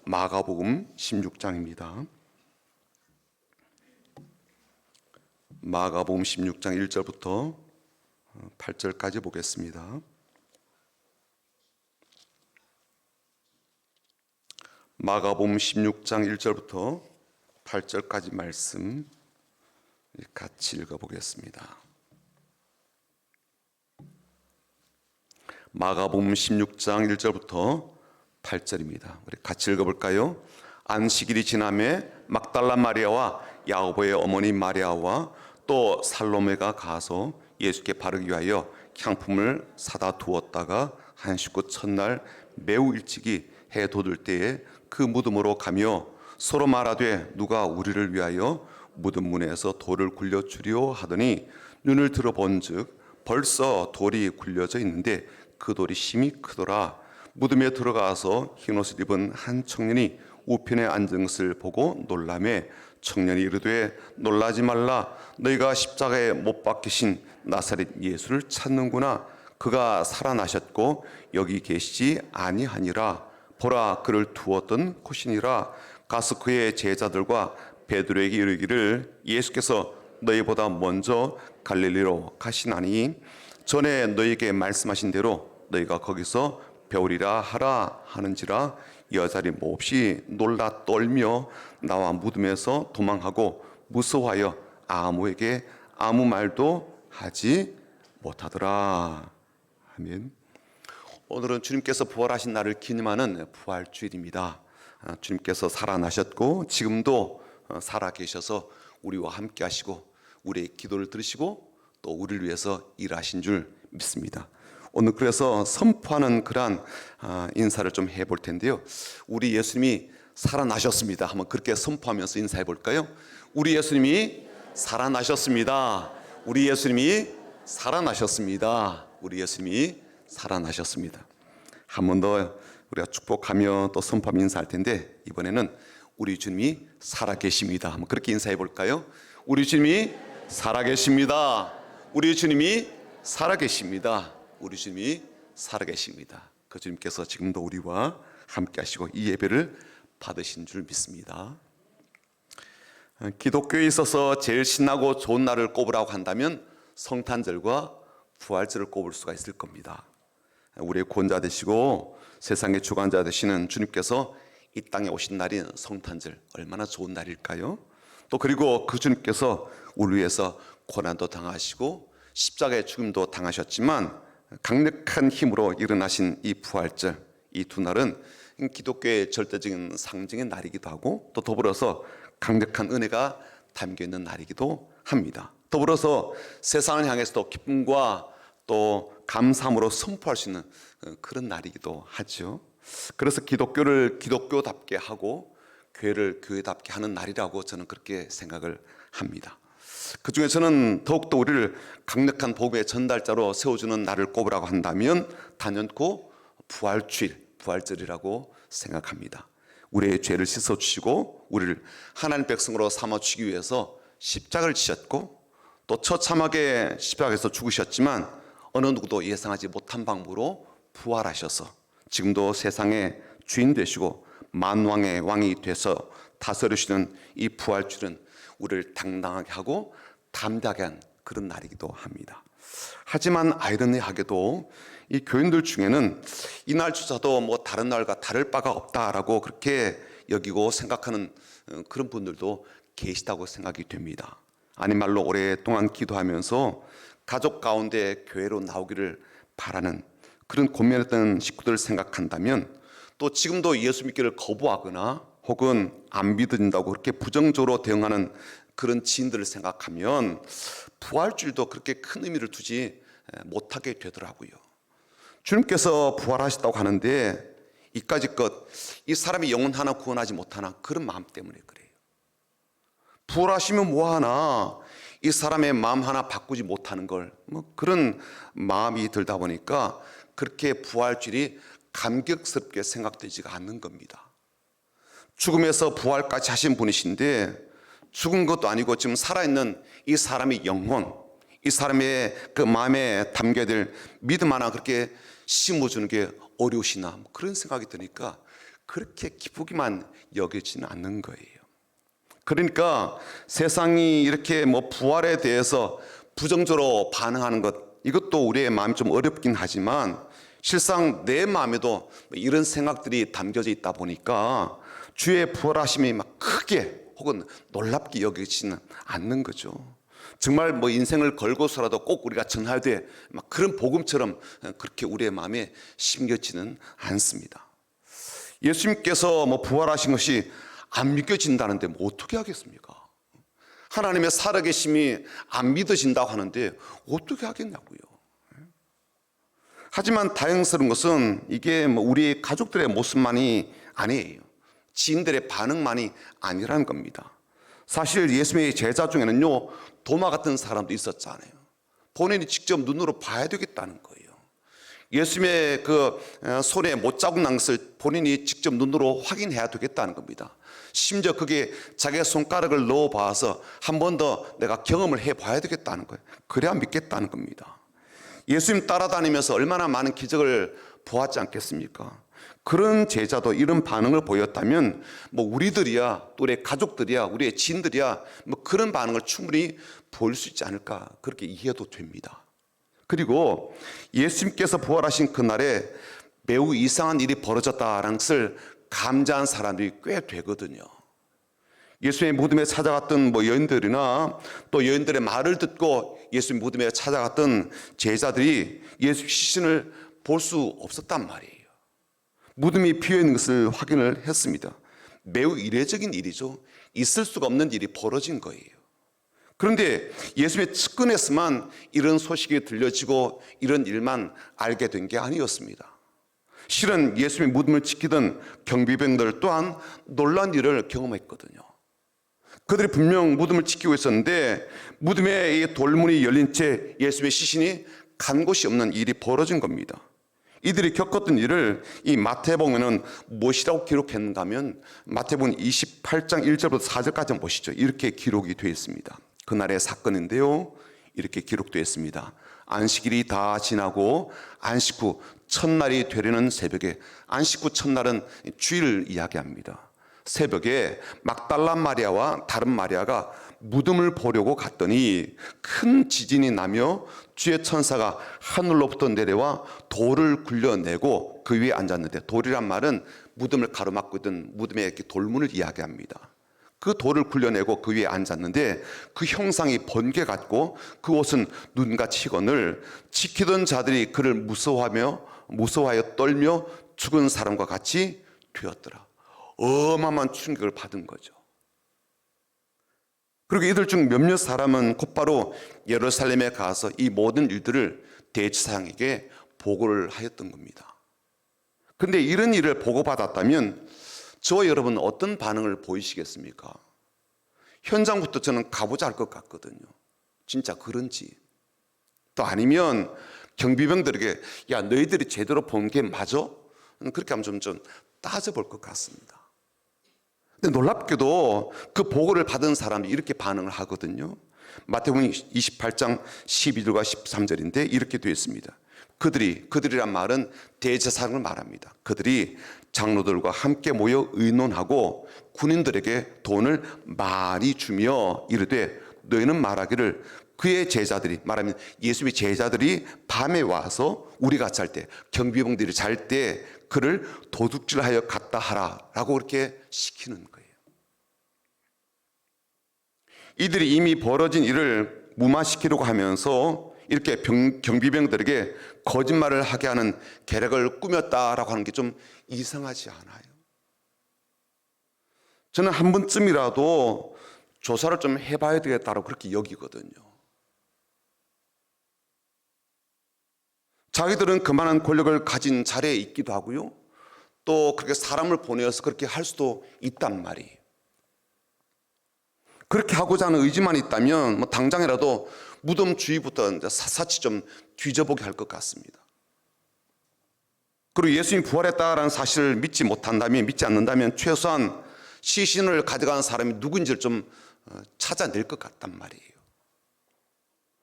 마가복음 16장입니다. 마가복음 16장 1절부터 8절까지 보겠습니다. 마가복음 16장 1절부터 8절까지 말씀 같이 읽어보겠습니다. 마가복음 16장 1절부터 8절입니다. 우리 같이 읽어볼까요? 안식일이 지나매 막달라 마리아와 야고보의 어머니 마리아와 또 살로메가 가서 예수께 바르기 위하여 향품을 사다 두었다가 한 식구 첫날 매우 일찍이 해 돋을 때에 그 무덤으로 가며 서로 말하되 누가 우리를 위하여 무덤 문에서 돌을 굴려주려 하더니 눈을 들어본즉 벌써 돌이 굴려져 있는데 그 돌이 심히 크더라. 무덤에 들어가서 흰옷을 입은 한 청년이 우편에 앉은 것을 보고 놀라매 청년이 이르되 놀라지 말라. 너희가 십자가에 못 박히신 나사렛 예수를 찾는구나. 그가 살아나셨고 여기 계시지 아니하니라. 보라, 그를 두었던 곳이니라. 가서 그의 제자들과 베드로에게 이르기를 예수께서 너희보다 먼저 갈릴리로 가시나니 전에 너희에게 말씀하신 대로 너희가 거기서 배우리라 하라 하는지라. 여자리 몹시 놀라 떨며 나와 무덤에서 도망하고 무서워하여 아무에게 아무 말도 하지 못하더라. 아멘. 오늘은 주님께서 부활하신 날을 기념하는 부활주일입니다. 주님께서 살아나셨고 지금도 살아계셔서 우리와 함께 하시고 우리의 기도를 들으시고 또 우리를 위해서 일하신 줄 믿습니다. 오늘 그래서 선포하는 그러한 인사를 좀 해볼 텐데요. 우리 예수님이 살아나셨습니다. 한번 그렇게 선포하면서 인사해 볼까요? 우리 예수님이 살아나셨습니다. 우리 예수님이 살아나셨습니다. 우리 예수님이 살아나셨습니다. 한 번 더 우리가 축복하며 또 선포하며 인사할 텐데 이번에는 우리 주님이 살아계십니다. 한번 그렇게 인사해 볼까요? 우리 주님이 살아계십니다. 우리 주님이 살아계십니다. 우리 주님이 살아계십니다. 그 주님께서 지금도 우리와 함께 하시고 이 예배를 받으신 줄 믿습니다. 기독교에 있어서 제일 신나고 좋은 날을 꼽으라고 한다면 성탄절과 부활절을 꼽을 수가 있을 겁니다. 우리의 구원자 되시고 세상의 주관자 되시는 주님께서 이 땅에 오신 날인 성탄절 얼마나 좋은 날일까요? 또 그리고 그 주님께서 우리 위해서 고난도 당하시고 십자가의 죽음도 당하셨지만 강력한 힘으로 일어나신 이 부활절, 이 두 날은 기독교의 절대적인 상징의 날이기도 하고 또 더불어서 강력한 은혜가 담겨있는 날이기도 합니다. 더불어서 세상을 향해서도 기쁨과 또 감사함으로 선포할 수 있는 그런 날이기도 하죠. 그래서 기독교를 기독교답게 하고 교회를 교회답게 하는 날이라고 저는 그렇게 생각을 합니다. 그 중에서는 더욱더 우리를 강력한 복음의 전달자로 세워주는 날을 꼽으라고 한다면 단연코 부활주일, 부활절이라고 생각합니다. 우리의 죄를 씻어주시고 우리를 하나님 백성으로 삼아주시기 위해서 십자가를 지셨고 또 처참하게 십자가에서 죽으셨지만 어느 누구도 예상하지 못한 방법으로 부활하셔서 지금도 세상의 주인 되시고 만왕의 왕이 돼서 다스리시는 이 부활주일은 우리를 당당하게 하고 담대하게 한 그런 날이기도 합니다. 하지만 아이러니하게도 이 교인들 중에는 이 날조차도 뭐 다른 날과 다를 바가 없다라고 그렇게 여기고 생각하는 그런 분들도 계시다고 생각이 됩니다. 아닌 말로 오랫동안 기도하면서 가족 가운데 교회로 나오기를 바라는 그런 고민했던 식구들을 생각한다면 또 지금도 예수 믿기를 거부하거나 혹은 안 믿는다고 그렇게 부정적으로 대응하는 그런 지인들을 생각하면 부활주일도 그렇게 큰 의미를 두지 못하게 되더라고요. 주님께서 부활하셨다고 하는데 이까짓것 이 사람이 영혼 하나 구원하지 못하나 그런 마음 때문에 그래요. 부활하시면 뭐하나 이 사람의 마음 하나 바꾸지 못하는 걸 그런 마음이 들다 보니까 그렇게 부활주일이 감격스럽게 생각되지가 않는 겁니다. 죽음에서 부활까지 하신 분이신데 죽은 것도 아니고 지금 살아있는 이 사람의 영혼, 이 사람의 그 마음에 담겨야 될 믿음 하나 그렇게 심어주는 게 어려우시나 그런 생각이 드니까 그렇게 기쁘기만 여기지는 않는 거예요. 그러니까 세상이 이렇게 부활에 대해서 부정적으로 반응하는 것, 이것도 우리의 마음이 좀 어렵긴 하지만 실상 내 마음에도 이런 생각들이 담겨져 있다 보니까 주의 부활하심이 크게 혹은 놀랍게 여기지는 않는 거죠. 정말 인생을 걸고서라도 꼭 우리가 전해야 돼, 그런 복음처럼 그렇게 우리의 마음에 심겨지는 않습니다. 예수님께서 부활하신 것이 안 믿겨진다는데 어떻게 하겠습니까? 하나님의 살아계심이 안 믿어진다고 하는데 어떻게 하겠냐고요. 하지만 다행스러운 것은 이게 우리 가족들의 모습만이 아니에요. 지인들의 반응만이 아니라는 겁니다. 사실 예수님의 제자 중에는요, 도마 같은 사람도 있었잖아요. 본인이 직접 눈으로 봐야 되겠다는 거예요. 예수님의 그 손에 못자국 난 것을 본인이 직접 눈으로 확인해야 되겠다는 겁니다. 심지어 그게 자기의 손가락을 넣어 봐서 한 번 더 내가 경험을 해봐야 되겠다는 거예요. 그래야 믿겠다는 겁니다. 예수님 따라다니면서 얼마나 많은 기적을 보았지 않겠습니까? 그런 제자도 이런 반응을 보였다면 우리들이야, 또 우리의 가족들이야, 우리의 지인들이야 그런 반응을 충분히 보일 수 있지 않을까, 그렇게 이해도 됩니다. 그리고 예수님께서 부활하신 그날에 매우 이상한 일이 벌어졌다라는 것을 감지한 사람들이 꽤 되거든요. 예수님의 무덤에 찾아갔던 여인들이나 또 여인들의 말을 듣고 예수님 무덤에 찾아갔던 제자들이 예수 시신을 볼 수 없었단 말이에요. 무덤이 비어 있는 것을 확인을 했습니다. 매우 이례적인 일이죠. 있을 수가 없는 일이 벌어진 거예요. 그런데 예수님의 측근에서만 이런 소식이 들려지고 이런 일만 알게 된 게 아니었습니다. 실은 예수님의 무덤을 지키던 경비병들 또한 놀라운 일을 경험했거든요. 그들이 분명 무덤을 지키고 있었는데 무덤에 이 돌문이 열린 채 예수님의 시신이 간 곳이 없는 일이 벌어진 겁니다. 이들이 겪었던 일을 이 마태복음에는 무엇이라고 기록했는가 하면 마태복음 28장 1절부터 4절까지 보시죠. 이렇게 기록이 되어 있습니다. 그날의 사건인데요, 이렇게 기록되어 있습니다. 안식일이 다 지나고 안식 후 첫날이 되려는 새벽에, 안식 후 첫날은 주일을 이야기합니다. 새벽에 막달라 마리아와 다른 마리아가 무덤을 보려고 갔더니 큰 지진이 나며 주의 천사가 하늘로부터 내려와 돌을 굴려내고 그 위에 앉았는데, 돌이란 말은 무덤을 가로막고 있던 무덤의 이렇게 돌문을 이야기합니다. 그 돌을 굴려내고 그 위에 앉았는데 그 형상이 번개 같고 그 옷은 눈같이 희건을, 지키던 자들이 그를 무서워하여 떨며 죽은 사람과 같이 되었더라. 어마어마한 충격을 받은 거죠. 그리고 이들 중 몇몇 사람은 곧바로 예루살렘에 가서 이 모든 일들을 대제사장에게 보고를 하였던 겁니다. 그런데 이런 일을 보고받았다면 저와 여러분은 어떤 반응을 보이시겠습니까? 현장부터 저는 가보자 할 것 같거든요. 진짜 그런지. 또 아니면 경비병들에게 야, 너희들이 제대로 본 게 맞아? 그렇게 하면 좀 따져볼 것 같습니다. 근데 놀랍게도 그 보고를 받은 사람이 이렇게 반응을 하거든요. 마태복음 28장 12절과 13절인데 이렇게 되어 있습니다. 그들이란 말은 대제사장을 말합니다. 그들이 장로들과 함께 모여 의논하고 군인들에게 돈을 많이 주며 이르되 너희는 말하기를 그의 제자들이, 말하면 예수님의 제자들이 밤에 와서 우리 같이 할 때, 경비병들이 잘 때 그를 도둑질하여 갔다 하라 라고 그렇게 시키는 거예요. 이들이 이미 벌어진 일을 무마시키려고 하면서 이렇게 경비병들에게 거짓말을 하게 하는 계략을 꾸몄다라고 하는 게 좀 이상하지 않아요? 저는 한 번쯤이라도 조사를 좀 해봐야 되겠다고 그렇게 여기거든요. 자기들은 그만한 권력을 가진 자리에 있기도 하고요, 또 그렇게 사람을 보내어서 그렇게 할 수도 있단 말이에요. 그렇게 하고자 하는 의지만 있다면 당장이라도 무덤 주위부터 샅샅이 좀 뒤져보게 할 것 같습니다. 그리고 예수님이 부활했다라는 사실을 믿지 않는다면 최소한 시신을 가져간 사람이 누군지를 좀 찾아낼 것 같단 말이에요.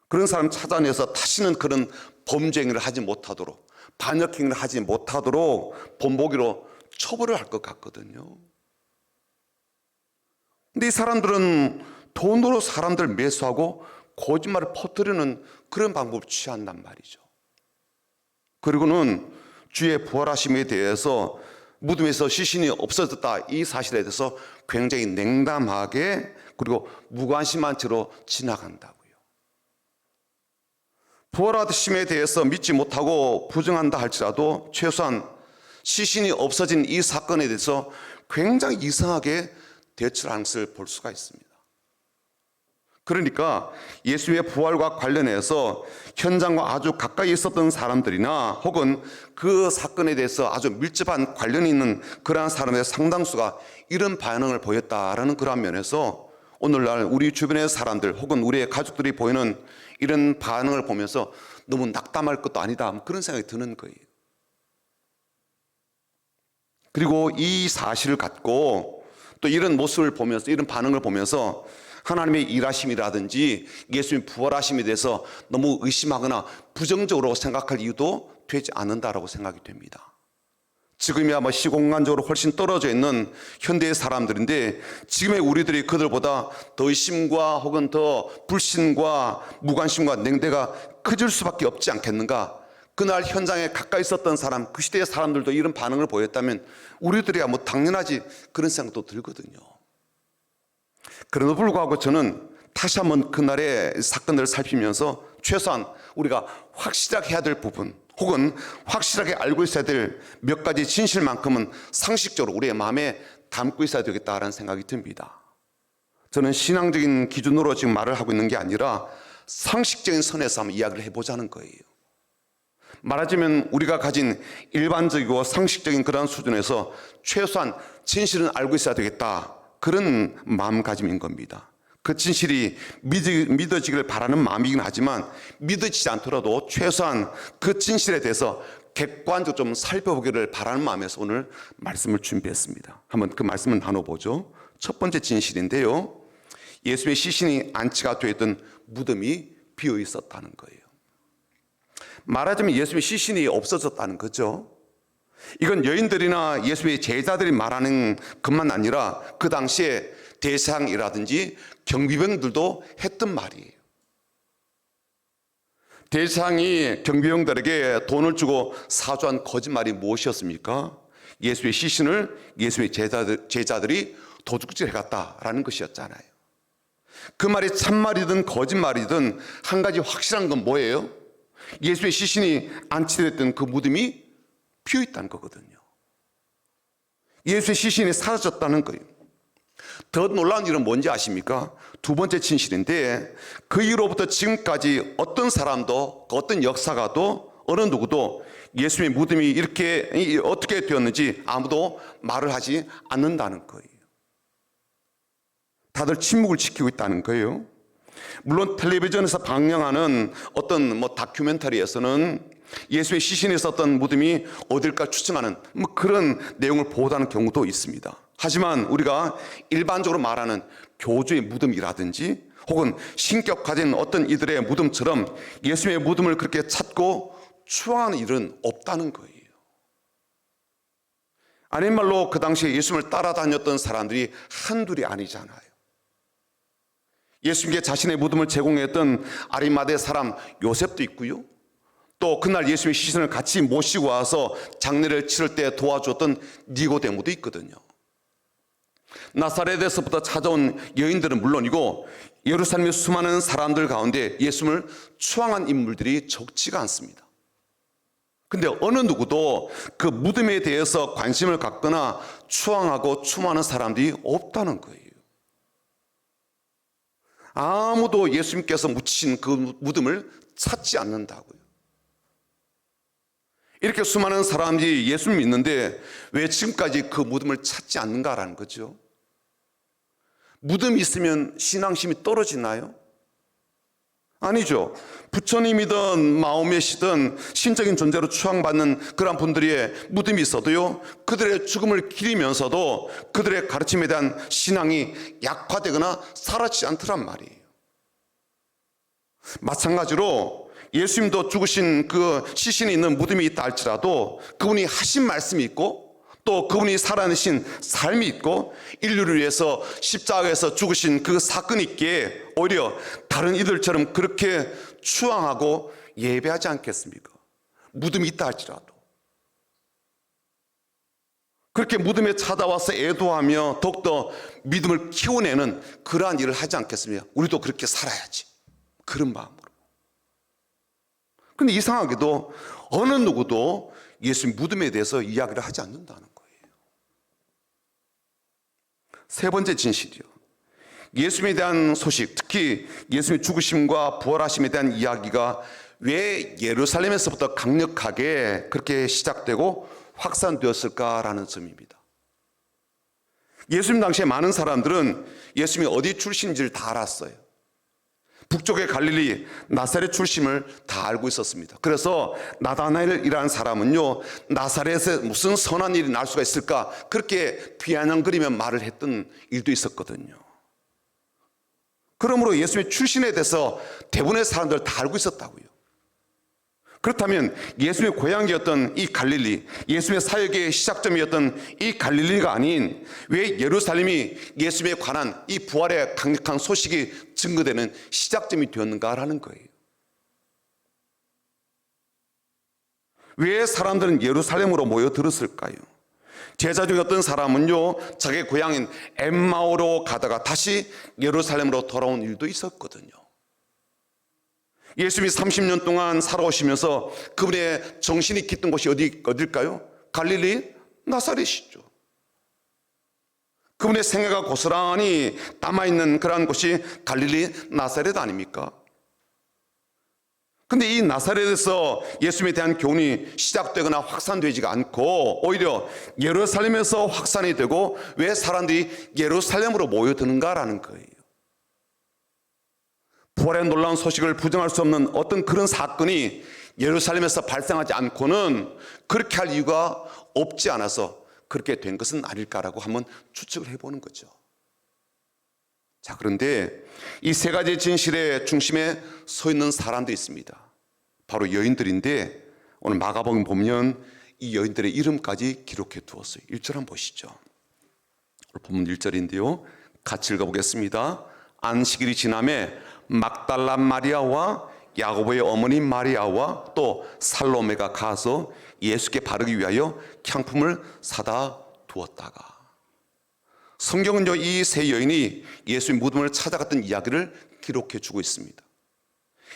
그런 사람 찾아내서 다시는 그런 범죄행위를 하지 못하도록, 반역행위를 하지 못하도록 본보기로 처벌을 할 것 같거든요. 근데 이 사람들은 돈으로 사람들 매수하고 거짓말을 퍼뜨리는 그런 방법을 취한단 말이죠. 그리고는 주의 부활하심에 대해서 무덤에서 시신이 없어졌다 이 사실에 대해서 굉장히 냉담하게 그리고 무관심한 채로 지나간다고요. 부활하심에 대해서 믿지 못하고 부정한다 할지라도 최소한 시신이 없어진 이 사건에 대해서 굉장히 이상하게 대처를 하는 것을 볼 수가 있습니다. 그러니까 예수의 부활과 관련해서 현장과 아주 가까이 있었던 사람들이나 혹은 그 사건에 대해서 아주 밀접한 관련이 있는 그러한 사람의 상당수가 이런 반응을 보였다라는 그러한 면에서 오늘날 우리 주변의 사람들 혹은 우리의 가족들이 보이는 이런 반응을 보면서 너무 낙담할 것도 아니다 그런 생각이 드는 거예요. 그리고 이 사실을 갖고 또 이런 모습을 보면서 이런 반응을 보면서 하나님의 일하심이라든지 예수님 부활하심에 대해서 너무 의심하거나 부정적으로 생각할 이유도 되지 않는다라고 생각이 됩니다. 지금이야 시공간적으로 훨씬 떨어져 있는 현대의 사람들인데 지금의 우리들이 그들보다 더 의심과 혹은 더 불신과 무관심과 냉대가 커질 수밖에 없지 않겠는가. 그날 현장에 가까이 있었던 사람, 그 시대의 사람들도 이런 반응을 보였다면 우리들이야 당연하지 그런 생각도 들거든요. 그럼에도 불구하고 저는 다시 한번 그날의 사건들을 살피면서 최소한 우리가 확실하게 해야 될 부분 혹은 확실하게 알고 있어야 될 몇 가지 진실만큼은 상식적으로 우리의 마음에 담고 있어야 되겠다라는 생각이 듭니다. 저는 신앙적인 기준으로 지금 말을 하고 있는 게 아니라 상식적인 선에서 한번 이야기를 해보자는 거예요. 말하자면 우리가 가진 일반적이고 상식적인 그런 수준에서 최소한 진실은 알고 있어야 되겠다 그런 마음가짐인 겁니다. 그 진실이 믿어지길 바라는 마음이긴 하지만 믿어지지 않더라도 최소한 그 진실에 대해서 객관적으로 좀 살펴보기를 바라는 마음에서 오늘 말씀을 준비했습니다. 한번 그 말씀을 나눠보죠. 첫 번째 진실인데요, 예수의 시신이 안치가 되어 있던 무덤이 비어 있었다는 거예요. 말하자면 예수의 시신이 없어졌다는 거죠. 이건 여인들이나 예수의 제자들이 말하는 것만 아니라 그 당시에 대상이라든지 경비병들도 했던 말이에요. 대상이 경비병들에게 돈을 주고 사주한 거짓말이 무엇이었습니까? 예수의 시신을 예수의 제자들이 도둑질해 갔다라는 것이었잖아요. 그 말이 참말이든 거짓말이든 한 가지 확실한 건 뭐예요? 예수의 시신이 안치됐던 그 무덤이 비어 있다는 거거든요. 예수의 시신이 사라졌다는 거예요. 더 놀라운 일은 뭔지 아십니까? 두 번째 진실인데 그 이후로부터 지금까지 어떤 사람도 어떤 역사가도 어느 누구도 예수의 무덤이 이렇게 어떻게 되었는지 아무도 말을 하지 않는다는 거예요. 다들 침묵을 지키고 있다는 거예요. 물론 텔레비전에서 방영하는 어떤 다큐멘터리에서는 예수의 시신에 있었던 무덤이 어딜까 추정하는 그런 내용을 보도하는 경우도 있습니다. 하지만 우리가 일반적으로 말하는 교주의 무덤이라든지 혹은 신격화된 어떤 이들의 무덤처럼 예수의 무덤을 그렇게 찾고 추앙하는 일은 없다는 거예요. 아닌 말로 그 당시에 예수님을 따라다녔던 사람들이 한둘이 아니잖아요. 예수님께 자신의 무덤을 제공했던 아리마대 사람 요셉도 있고요. 또 그날 예수의 시신을 같이 모시고 와서 장례를 치를 때 도와줬던 니고데모도 있거든요. 나사렛에서부터 찾아온 여인들은 물론이고 예루살렘의 수많은 사람들 가운데 예수님을 추앙한 인물들이 적지가 않습니다. 근데 어느 누구도 그 무덤에 대해서 관심을 갖거나 추앙하고 추모하는 사람들이 없다는 거예요. 아무도 예수님께서 묻히신 그 무덤을 찾지 않는다고요. 이렇게 수많은 사람들이 예수를 믿는데 왜 지금까지 그 무덤을 찾지 않는가라는 거죠. 무덤이 있으면 신앙심이 떨어지나요? 아니죠. 부처님이든 마호메시든 신적인 존재로 추앙받는 그런 분들의 무덤이 있어도요, 그들의 죽음을 기리면서도 그들의 가르침에 대한 신앙이 약화되거나 사라지지 않더란 말이에요. 마찬가지로 예수님도 죽으신 그 시신이 있는 무덤이 있다 할지라도 그분이 하신 말씀이 있고 또 그분이 살아내신 삶이 있고 인류를 위해서 십자가에서 죽으신 그 사건이 있기에 오히려 다른 이들처럼 그렇게 추앙하고 예배하지 않겠습니까? 무덤이 있다 할지라도 그렇게 무덤에 찾아와서 애도하며 더욱더 믿음을 키워내는 그러한 일을 하지 않겠습니까? 우리도 그렇게 살아야지, 그런 마음으로. 그런데 이상하게도 어느 누구도 예수님 무덤에 대해서 이야기를 하지 않는다는 거예요. 세 번째 진실이요, 예수님에 대한 소식, 특히 예수님의 죽으심과 부활하심에 대한 이야기가 왜 예루살렘에서부터 강력하게 그렇게 시작되고 확산되었을까라는 점입니다. 예수님 당시에 많은 사람들은 예수님이 어디 출신인지를 다 알았어요. 북쪽의 갈릴리 나사렛 출신을 다 알고 있었습니다. 그래서 나다나엘이라는 사람은요, 나사렛에 무슨 선한 일이 날 수가 있을까, 그렇게 비아냥거리며 말을 했던 일도 있었거든요. 그러므로 예수님의 출신에 대해서 대부분의 사람들 다 알고 있었다고요. 그렇다면 예수님의 고향이었던 이 갈릴리, 예수님의 사역의 시작점이었던 이 갈릴리가 아닌 왜 예루살렘이 예수님에 관한 이 부활의 강력한 소식이 증거되는 시작점이 되었는가라는 거예요. 왜 사람들은 예루살렘으로 모여들었을까요? 제자 중에 어떤 사람은요, 자기 고향인 엠마오로 가다가 다시 예루살렘으로 돌아온 일도 있었거든요. 예수님이 30년 동안 살아오시면서 그분의 정신이 깃든 곳이 어딜까요? 갈릴리 나사렛이죠. 그분의 생애가 고스란히 남아있는 그러한 곳이 갈릴리 나사렛 아닙니까? 근데 이 나사렛에서 예수님에 대한 교훈이 시작되거나 확산되지가 않고 오히려 예루살렘에서 확산이 되고 왜 사람들이 예루살렘으로 모여드는가라는 거예요. 부활의 놀라운 소식을 부정할 수 없는 어떤 그런 사건이 예루살렘에서 발생하지 않고는 그렇게 할 이유가 없지 않아서 그렇게 된 것은 아닐까라고 한번 추측을 해보는 거죠. 자, 그런데 이 세 가지 진실의 중심에 서 있는 사람들이 있습니다. 바로 여인들인데 오늘 마가복음 보면 이 여인들의 이름까지 기록해 두었어요. 1절 한번 보시죠. 오늘 본문 1절인데요. 같이 읽어보겠습니다. 안식일이 지남에 막달라 마리아와 야고보의 어머니 마리아와 또 살로메가 가서 예수께 바르기 위하여 향품을 사다 두었다가, 성경은요 이 세 여인이 예수의 무덤을 찾아갔던 이야기를 기록해 주고 있습니다.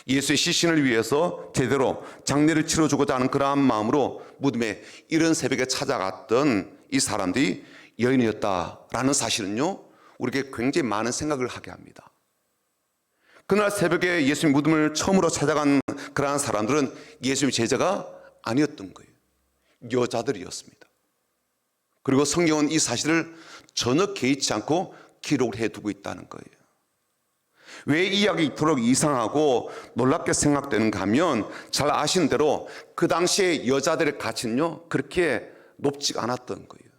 예수의 시신을 위해서 제대로 장례를 치러주고자 하는 그러한 마음으로 무덤에 이른 새벽에 찾아갔던 이 사람들이 여인이었다라는 사실은요 우리에게 굉장히 많은 생각을 하게 합니다. 그날 새벽에 예수님 무덤을 처음으로 찾아간 그러한 사람들은 예수님의 제자가 아니었던 거예요. 여자들이었습니다. 그리고 성경은 이 사실을 전혀 개의치 않고 기록을 해두고 있다는 거예요. 왜 이 이야기 이토록 이상하고 놀랍게 생각되는가 하면 잘 아시는 대로 그 당시에 여자들의 가치는요 그렇게 높지가 않았던 거예요.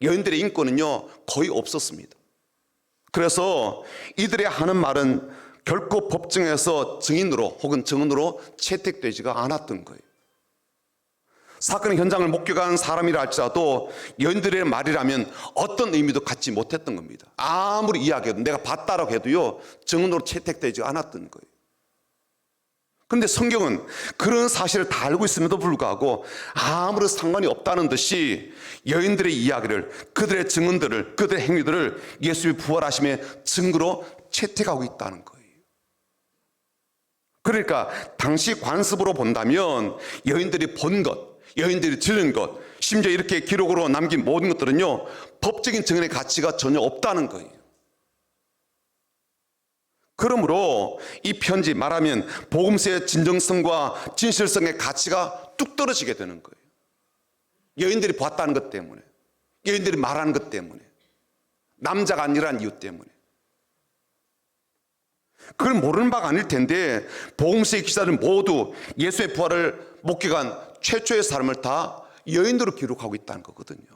여인들의 인권은요 거의 없었습니다. 그래서 이들의 하는 말은 결코 법정에서 증인으로 혹은 증언으로 채택되지가 않았던 거예요. 사건의 현장을 목격한 사람이라 할지라도 여인들의 말이라면 어떤 의미도 갖지 못했던 겁니다. 아무리 이야기해도 내가 봤다라고 해도요 증언으로 채택되지 않았던 거예요. 그런데 성경은 그런 사실을 다 알고 있음에도 불구하고 아무런 상관이 없다는 듯이 여인들의 이야기를, 그들의 증언들을, 그들의 행위들을 예수의 부활하심의 증거로 채택하고 있다는 거예요. 그러니까 당시 관습으로 본다면 여인들이 본 것, 여인들이 들은 것, 심지어 이렇게 기록으로 남긴 모든 것들은요 법적인 증언의 가치가 전혀 없다는 거예요. 그러므로 이 편지, 말하면 복음서의 진정성과 진실성의 가치가 뚝 떨어지게 되는 거예요. 여인들이 봤다는 것 때문에, 여인들이 말하는 것 때문에, 남자가 아니라는 이유 때문에. 그걸 모르는 바가 아닐 텐데 복음서의 기자들은 모두 예수의 부활을 목격한 최초의 사람을 다 여인으로 기록하고 있다는 거거든요.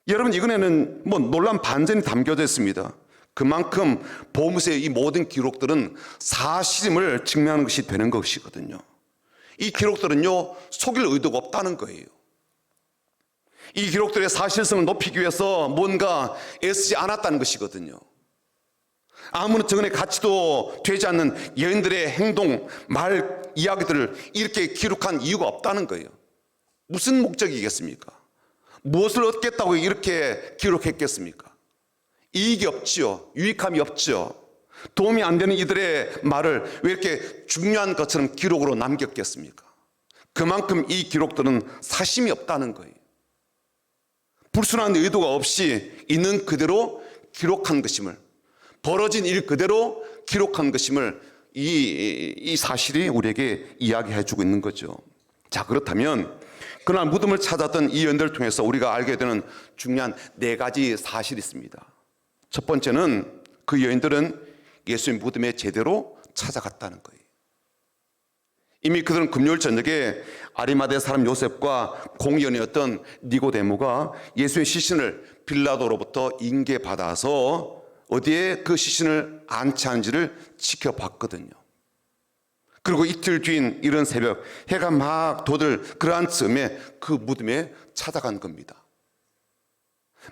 여러분, 이번에는 놀라운 반전이 담겨져 있습니다. 그만큼 복음서의 이 모든 기록들은 사실임을 증명하는 것이 되는 것이거든요. 이 기록들은요, 속일 의도가 없다는 거예요. 이 기록들의 사실성을 높이기 위해서 뭔가 애쓰지 않았다는 것이거든요. 아무런 증언의 가치도 되지 않는 여인들의 행동, 말, 이야기들을 이렇게 기록한 이유가 없다는 거예요. 무슨 목적이겠습니까? 무엇을 얻겠다고 이렇게 기록했겠습니까? 이익이 없지요. 유익함이 없지요. 도움이 안 되는 이들의 말을 왜 이렇게 중요한 것처럼 기록으로 남겼겠습니까? 그만큼 이 기록들은 사심이 없다는 거예요. 불순한 의도가 없이 있는 그대로 기록한 것임을, 벌어진 일 그대로 기록한 것임을 이 사실이 우리에게 이야기해 주고 있는 거죠. 자, 그렇다면 그날 무덤을 찾았던 이 여인들을 통해서 우리가 알게 되는 중요한 4가지 사실이 있습니다. 첫 번째는 그 여인들은 예수의 무덤에 제대로 찾아갔다는 거예요. 이미 그들은 금요일 저녁에 아리마대 사람 요셉과 공의원이었던 니고데모가 예수의 시신을 빌라도로부터 인계받아서 어디에 그 시신을 안치하는지를 지켜봤거든요. 그리고 이틀 뒤인 이른 새벽 해가 막 돋을 그러한 즈음에 그 무덤에 찾아간 겁니다.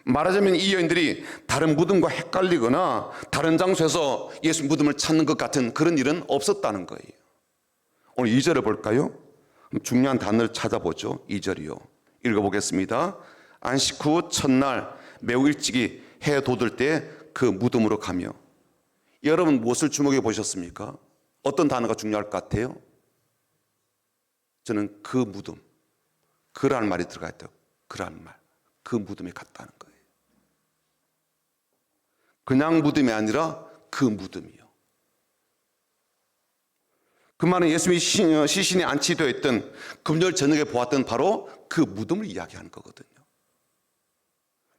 말하자면 이 여인들이 다른 무덤과 헷갈리거나 다른 장소에서 예수 무덤을 찾는 것 같은 그런 일은 없었다는 거예요. 오늘 2절을 볼까요? 중요한 단어를 찾아보죠. 2절이요. 읽어보겠습니다. 안식 후 첫날 매우 일찍이 해 돋을 때 그 무덤으로 가며. 여러분 무엇을 주목해 보셨습니까? 어떤 단어가 중요할 것 같아요? 저는 그 무덤, 그라는 말이 들어가 있다고. 그라는 말, 그 무덤에 갔다는 거예요. 그냥 무덤이 아니라 그 무덤이요. 그 말은 예수님이 시신이 안치되어 있던 금요일 저녁에 보았던 바로 그 무덤을 이야기하는 거거든요.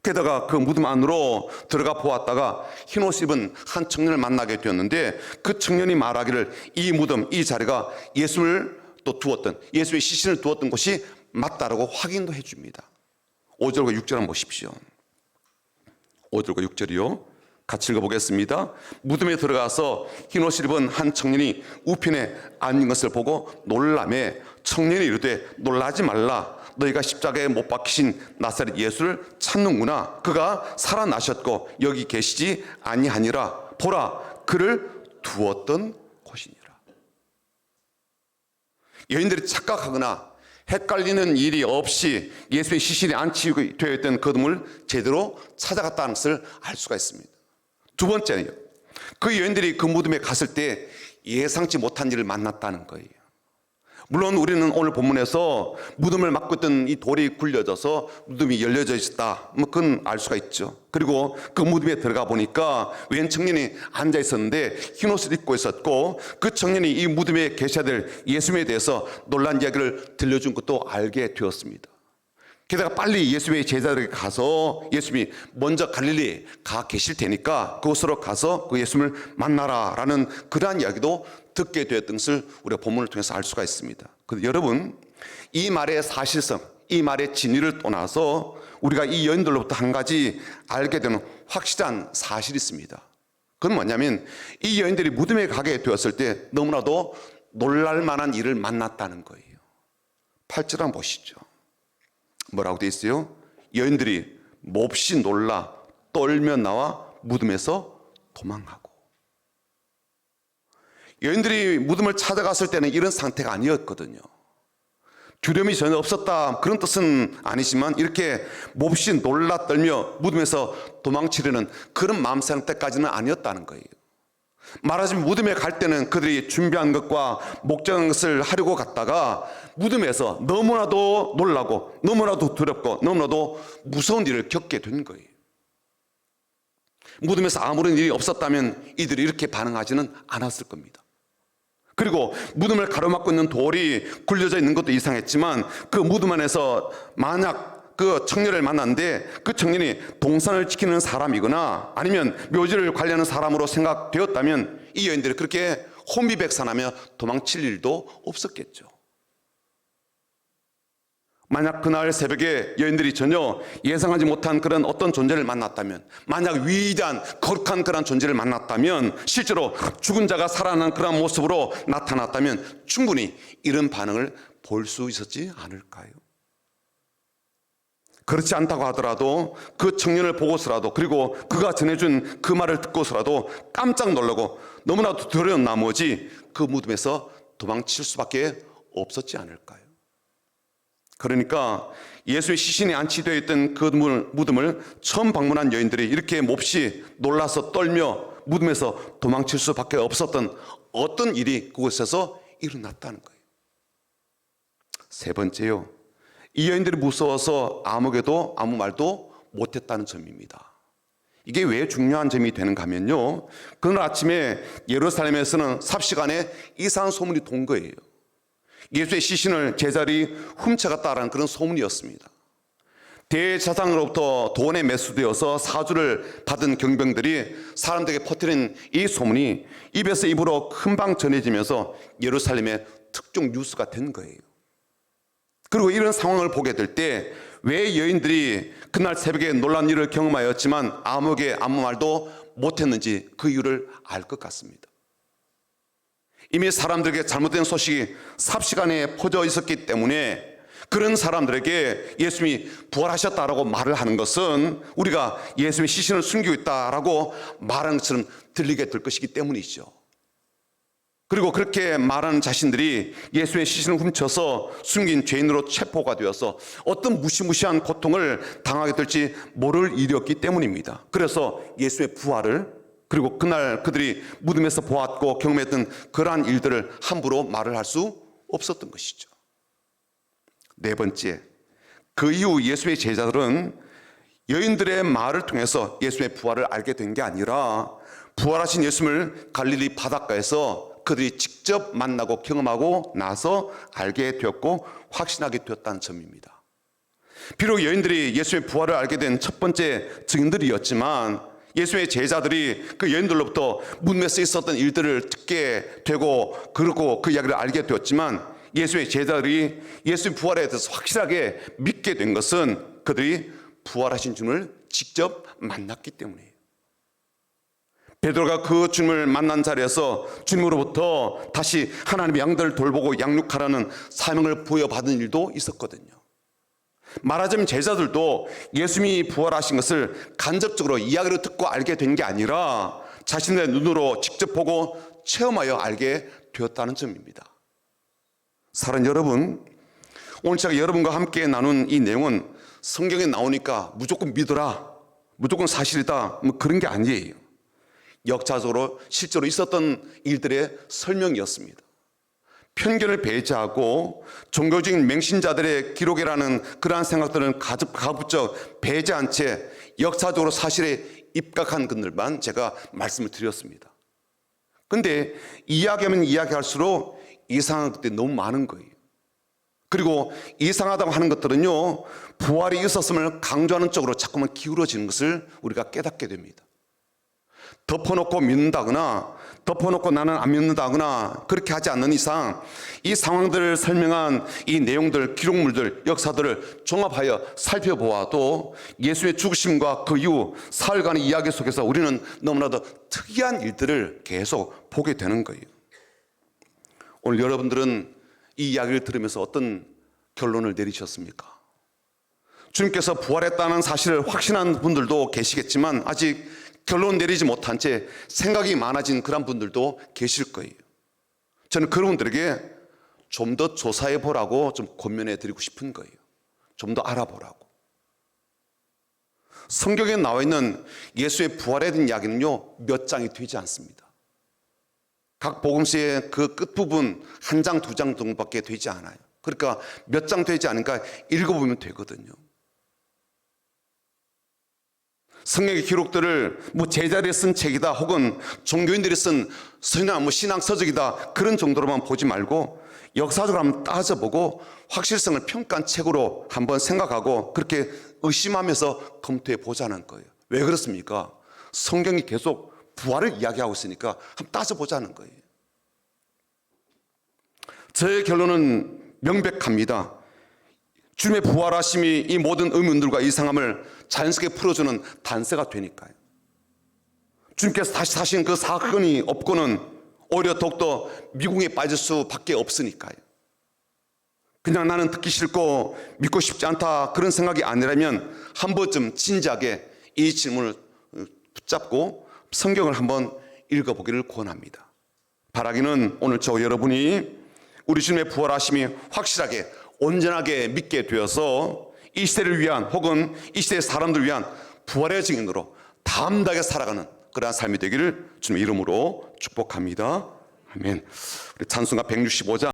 게다가 그 무덤 안으로 들어가 보았다가 흰옷 입은 한 청년을 만나게 되었는데 그 청년이 말하기를 이 무덤, 이 자리가 예수를 또 두었던, 예수의 시신을 두었던 곳이 맞다라고 확인도 해줍니다. 5절과 6절 한번 보십시오. 5절과 6절이요. 같이 읽어보겠습니다. 무덤에 들어가서 흰옷을 입은 한 청년이 우편에 앉은 것을 보고 놀라매 청년이 이르되 놀라지 말라. 너희가 십자가에 못 박히신 나사렛 예수를 찾는구나. 그가 살아나셨고 여기 계시지 아니하니라. 보라, 그를 두었던 곳이니라. 여인들이 착각하거나 헷갈리는 일이 없이 예수의 시신이 안치되어 있던 그 무덤을 제대로 찾아갔다는 것을 알 수가 있습니다. 두 번째는요, 그 여인들이 그 무덤에 갔을 때 예상치 못한 일을 만났다는 거예요. 물론 우리는 오늘 본문에서 무덤을 막고 있던 이 돌이 굴려져서 무덤이 열려져 있었다, 그건 알 수가 있죠. 그리고 그 무덤에 들어가 보니까 웬 청년이 앉아 있었는데 흰옷을 입고 있었고 그 청년이 이 무덤에 계셔야 될 예수님에 대해서 놀란 이야기를 들려준 것도 알게 되었습니다. 게다가 빨리 예수님의 제자들에게 가서 예수님이 먼저 갈릴리에 가 계실 테니까 그곳으로 가서 그 예수님을 만나라 라는 그러한 이야기도 듣게 되었던 것을 우리가 본문을 통해서 알 수가 있습니다. 그런데 여러분, 이 말의 사실성, 이 말의 진위를 떠나서 우리가 이 여인들로부터 한 가지 알게 되는 확실한 사실이 있습니다. 그건 뭐냐면 이 여인들이 무덤에 가게 되었을 때 너무나도 놀랄 만한 일을 만났다는 거예요. 8절 한번 보시죠. 뭐라고 되어 있어요? 여인들이 몹시 놀라 떨며 나와 무덤에서 도망하고. 여인들이 무덤을 찾아갔을 때는 이런 상태가 아니었거든요. 두려움이 전혀 없었다, 그런 뜻은 아니지만 이렇게 몹시 놀라 떨며 무덤에서 도망치려는 그런 마음 상태까지는 아니었다는 거예요. 말하자면 무덤에 갈 때는 그들이 준비한 것과 목적한 것을 하려고 갔다가 무덤에서 너무나도 놀라고 너무나도 두렵고 너무나도 무서운 일을 겪게 된 거예요. 무덤에서 아무런 일이 없었다면 이들이 이렇게 반응하지는 않았을 겁니다. 그리고 무덤을 가로막고 있는 돌이 굴려져 있는 것도 이상했지만 그 무덤 안에서 만약 그 청년을 만났는데 그 청년이 동산을 지키는 사람이거나 아니면 묘지를 관리하는 사람으로 생각되었다면 이 여인들이 그렇게 혼비백산하며 도망칠 일도 없었겠죠. 만약 그날 새벽에 여인들이 전혀 예상하지 못한 그런 어떤 존재를 만났다면, 만약 위대한 거룩한 그런 존재를 만났다면, 실제로 죽은 자가 살아난 그런 모습으로 나타났다면 충분히 이런 반응을 볼 수 있었지 않을까요? 그렇지 않다고 하더라도 그 청년을 보고서라도, 그리고 그가 전해준 그 말을 듣고서라도 깜짝 놀라고 너무나도 두려운 나머지 그 무덤에서 도망칠 수밖에 없었지 않을까요? 그러니까 예수의 시신이 안치되어 있던 그 무덤을 처음 방문한 여인들이 이렇게 몹시 놀라서 떨며 무덤에서 도망칠 수밖에 없었던 어떤 일이 그곳에서 일어났다는 거예요. 세 번째요, 이 여인들이 무서워서 아무개도 아무 말도 못했다는 점입니다. 이게 왜 중요한 점이 되는가 하면요, 그날 아침에 예루살렘에서는 삽시간에 이상한 소문이 돈 거예요. 예수의 시신을 제자리 훔쳐갔다라는 그런 소문이었습니다. 대제사장으로부터 돈에 매수되어서 사주를 받은 경병들이 사람들에게 퍼뜨린 이 소문이 입에서 입으로 금방 전해지면서 예루살렘의 특종 뉴스가 된 거예요. 그리고 이런 상황을 보게 될 때 왜 여인들이 그날 새벽에 놀란 일을 경험하였지만 아무에게 아무 말도 못했는지 그 이유를 알 것 같습니다. 이미 사람들에게 잘못된 소식이 삽시간에 퍼져 있었기 때문에 그런 사람들에게 예수님이 부활하셨다라고 말을 하는 것은 우리가 예수님의 시신을 숨기고 있다라고 말하는 것처럼 들리게 될 것이기 때문이죠. 그리고 그렇게 말하는 자신들이 예수의 시신을 훔쳐서 숨긴 죄인으로 체포가 되어서 어떤 무시무시한 고통을 당하게 될지 모를 일이었기 때문입니다. 그래서 예수의 부활을, 그리고 그날 그들이 무덤에서 보았고 경험했던 그러한 일들을 함부로 말을 할 수 없었던 것이죠. 네 번째, 그 이후 예수의 제자들은 여인들의 말을 통해서 예수의 부활을 알게 된 게 아니라 부활하신 예수님을 갈릴리 바닷가에서 그들이 직접 만나고 경험하고 나서 알게 되었고 확신하게 되었다는 점입니다. 비록 여인들이 예수의 부활을 알게 된 첫 번째 증인들이었지만 예수의 제자들이 그 여인들로부터 무덤에서 있었던 일들을 듣게 되고 그리고 그 이야기를 알게 되었지만 예수의 제자들이 예수의 부활에 대해서 확실하게 믿게 된 것은 그들이 부활하신 주님을 직접 만났기 때문이에요. 베드로가 그 주님을 만난 자리에서 주님으로부터 다시 하나님의 양들을 돌보고 양육하라는 사명을 부여받은 일도 있었거든요. 말하자면 제자들도 예수님이 부활하신 것을 간접적으로 이야기를 듣고 알게 된 게 아니라 자신의 눈으로 직접 보고 체험하여 알게 되었다는 점입니다. 사랑하는 여러분, 오늘 제가 여러분과 함께 나눈 이 내용은 성경에 나오니까 무조건 믿어라, 무조건 사실이다, 뭐 그런 게 아니에요. 역사적으로 실제로 있었던 일들의 설명이었습니다. 편견을 배제하고 종교적인 맹신자들의 기록이라는 그러한 생각들은 가부적 배제한 채 역사적으로 사실에 입각한 것들만 제가 말씀을 드렸습니다. 근데 이야기하면 이야기할수록 이상한 것들이 너무 많은 거예요. 그리고 이상하다고 하는 것들은요, 부활이 있었음을 강조하는 쪽으로 자꾸만 기울어지는 것을 우리가 깨닫게 됩니다. 덮어놓고 믿는다거나 덮어놓고 나는 안 믿는다거나 그렇게 하지 않는 이상 이 상황들을 설명한 이 내용들, 기록물들, 역사들을 종합하여 살펴보아도 예수의 죽으심과 그 이후 사흘간의 이야기 속에서 우리는 너무나도 특이한 일들을 계속 보게 되는 거예요. 오늘 여러분들은 이 이야기를 들으면서 어떤 결론을 내리셨습니까? 주님께서 부활했다는 사실을 확신한 분들도 계시겠지만 아직 결론 내리지 못한 채 생각이 많아진 그런 분들도 계실 거예요. 저는 그런 분들에게 좀 더 조사해 보라고 좀 권면해 드리고 싶은 거예요. 좀 더 알아보라고. 성경에 나와 있는 예수의 부활에 대한 이야기는요, 몇 장이 되지 않습니다. 각 복음서의 그 끝부분 한 장, 두 장 정도밖에 되지 않아요. 그러니까 몇 장 되지 않으니까 읽어보면 되거든요. 성경의 기록들을 뭐 제자들이 쓴 책이다 혹은 종교인들이 쓴 신앙 서적이다 그런 정도로만 보지 말고 역사적으로 한번 따져보고 확실성을 평가한 책으로 한번 생각하고 그렇게 의심하면서 검토해 보자는 거예요. 왜 그렇습니까? 성경이 계속 부활을 이야기하고 있으니까 한번 따져보자는 거예요. 저의 결론은 명백합니다. 주님의 부활하심이 이 모든 의문들과 이상함을 자연스럽게 풀어주는 단서가 되니까요. 주님께서 다시 사신 그 사건이 없고는 오히려 더욱더 미궁에 빠질 수밖에 없으니까요. 그냥 나는 듣기 싫고 믿고 싶지 않다 그런 생각이 아니라면 한 번쯤 진지하게 이 질문을 붙잡고 성경을 한번 읽어보기를 권합니다. 바라기는 오늘 저 여러분이 우리 주님의 부활하심이 확실하게 온전하게 믿게 되어서 이 시대를 위한 혹은 이 시대의 사람들을 위한 부활의 증인으로 담대하게 살아가는 그러한 삶이 되기를 주님의 이름으로 축복합니다. 아멘. 우리 찬송가 165장